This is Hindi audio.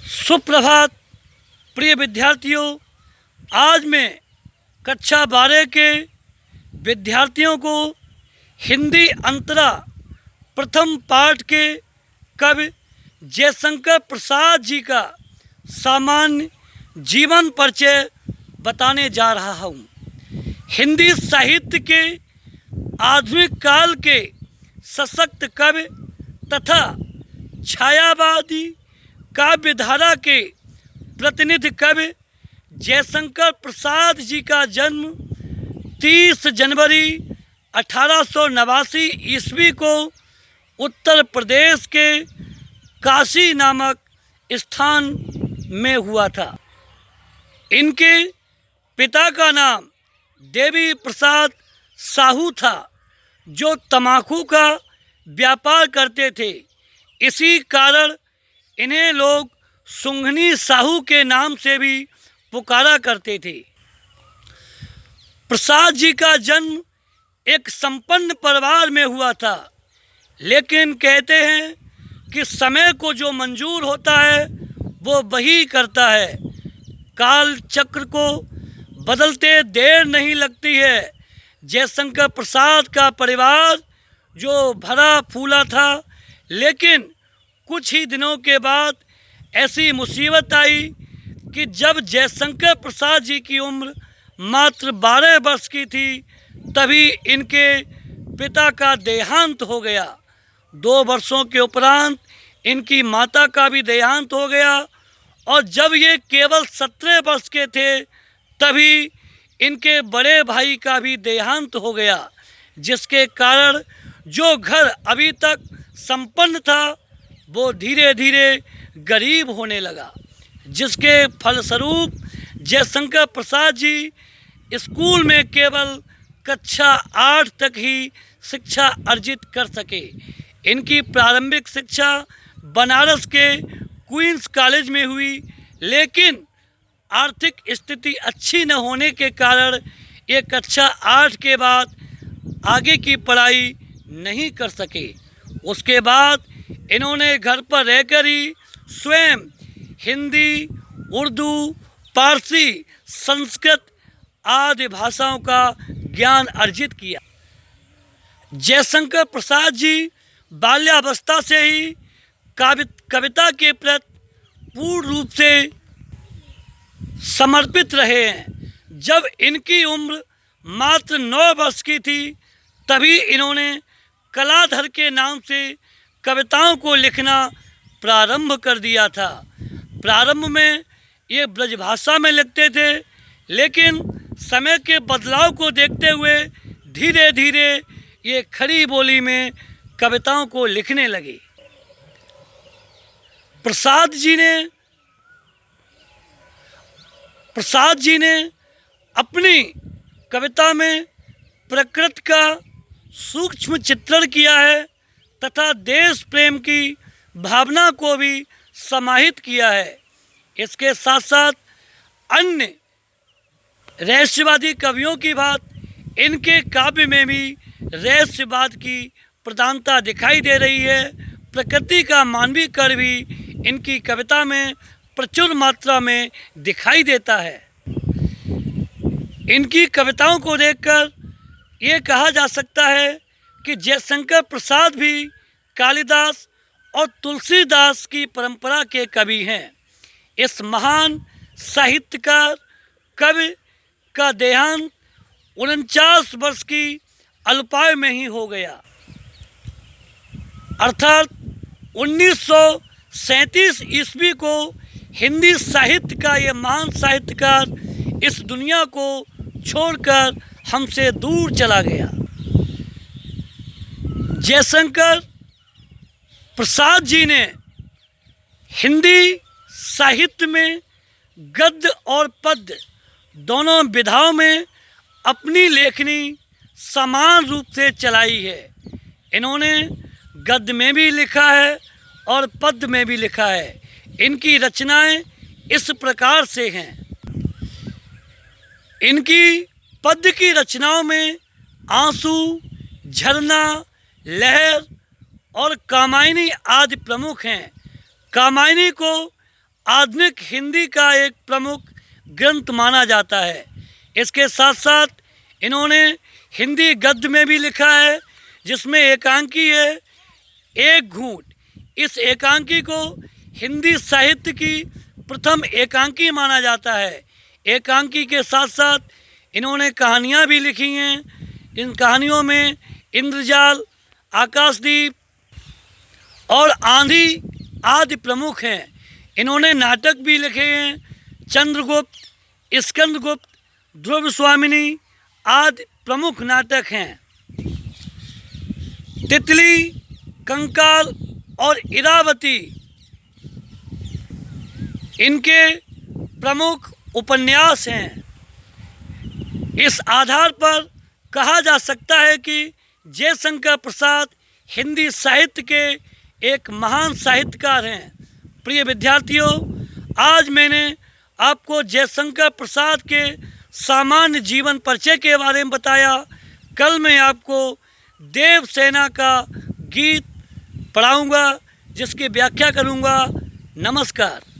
सुप्रभात प्रिय विद्यार्थियों। आज मैं कक्षा 12 के विद्यार्थियों को हिंदी अंतरा प्रथम पाठ के कवि जयशंकर प्रसाद जी का सामान्य जीवन परिचय बताने जा रहा हूँ। हिंदी साहित्य के आधुनिक काल के सशक्त कवि तथा छायावादी काव्यधारा के प्रतिनिधि कवि जयशंकर प्रसाद जी का जन्म 30 जनवरी 1889 ईस्वी को उत्तर प्रदेश के काशी नामक स्थान में हुआ था। इनके पिता का नाम देवी प्रसाद साहू था, जो तम्बाकू का व्यापार करते थे। इसी कारण इन्हें लोग सुंघनी साहू के नाम से भी पुकारा करते थे। प्रसाद जी का जन्म एक संपन्न परिवार में हुआ था, लेकिन कहते हैं कि समय को जो मंजूर होता है वो वही करता है। काल चक्र को बदलते देर नहीं लगती है। जयशंकर प्रसाद का परिवार जो भरा फूला था, लेकिन कुछ ही दिनों के बाद ऐसी मुसीबत आई कि जब जयशंकर प्रसाद जी की उम्र मात्र 12 वर्ष की थी, तभी इनके पिता का देहांत हो गया। 2 वर्षों के उपरांत इनकी माता का भी देहांत हो गया, और जब ये केवल 17 वर्ष के थे, तभी इनके बड़े भाई का भी देहांत हो गया, जिसके कारण जो घर अभी तक संपन्न था वो धीरे धीरे गरीब होने लगा, जिसके फलस्वरूप जयशंकर प्रसाद जी स्कूल में केवल कक्षा 8 तक ही शिक्षा अर्जित कर सके। इनकी प्रारंभिक शिक्षा बनारस के क्वींस कॉलेज में हुई, लेकिन आर्थिक स्थिति अच्छी न होने के कारण ये कक्षा 8 के बाद आगे की पढ़ाई नहीं कर सके। उसके बाद इन्होंने घर पर रहकर ही स्वयं हिंदी, उर्दू, पारसी, संस्कृत आदि भाषाओं का ज्ञान अर्जित किया। जयशंकर प्रसाद जी बाल्यावस्था से ही कविता के प्रति पूर्ण रूप से समर्पित रहे हैं। जब इनकी उम्र मात्र 9 वर्ष की थी, तभी इन्होंने कलाधर के नाम से कविताओं को लिखना प्रारंभ कर दिया था। प्रारंभ में ये ब्रजभाषा में लिखते थे, लेकिन समय के बदलाव को देखते हुए धीरे धीरे ये खड़ी बोली में कविताओं को लिखने लगे। प्रसाद जी ने अपनी कविता में प्रकृति का सूक्ष्म चित्रण किया है तथा देश प्रेम की भावना को भी समाहित किया है। इसके साथ साथ अन्य रहस्यवादी कवियों की बात इनके काव्य में भी रहस्यवाद की प्रधानता दिखाई दे रही है। प्रकृति का मानवीकरण भी इनकी कविता में प्रचुर मात्रा में दिखाई देता है। इनकी कविताओं को देखकर ये कहा जा सकता है कि जयशंकर प्रसाद भी कालिदास और तुलसीदास की परंपरा के कवि हैं। इस महान साहित्यकार कवि का देहांत 49 वर्ष की अल्पायु में ही हो गया, अर्थात 1937 ईस्वी को हिंदी साहित्य का ये महान साहित्यकार इस दुनिया को छोड़कर हमसे दूर चला गया। जयशंकर प्रसाद जी ने हिंदी साहित्य में गद्य और पद्य दोनों विधाओं में अपनी लेखनी समान रूप से चलाई है। इन्होंने गद्य में भी लिखा है और पद्य में भी लिखा है। इनकी रचनाएं इस प्रकार से हैं। इनकी पद्य की रचनाओं में आंसू, झरना, लहर और कामायनी आदि प्रमुख हैं। कामायनी को आधुनिक हिंदी का एक प्रमुख ग्रंथ माना जाता है। इसके साथ साथ इन्होंने हिंदी गद्य में भी लिखा है, जिसमें एकांकी है एक घूंट। इस एकांकी को हिंदी साहित्य की प्रथम एकांकी माना जाता है। एकांकी के साथ साथ इन्होंने कहानियाँ भी लिखी हैं। इन कहानियों में इंद्रजाल, आकाशदीप और आंधी आदि प्रमुख हैं। इन्होंने नाटक भी लिखे हैं, चंद्रगुप्त, स्कंदगुप्त, ध्रुव स्वामिनी आदि प्रमुख नाटक हैं। तितली, कंकाल और इरावती इनके प्रमुख उपन्यास हैं। इस आधार पर कहा जा सकता है कि जयशंकर प्रसाद हिंदी साहित्य के एक महान साहित्यकार हैं। प्रिय विद्यार्थियों, आज मैंने आपको जयशंकर प्रसाद के सामान्य जीवन परिचय के बारे में बताया। कल मैं आपको देवसेना का गीत पढ़ाऊंगा, जिसकी व्याख्या करूंगा। नमस्कार।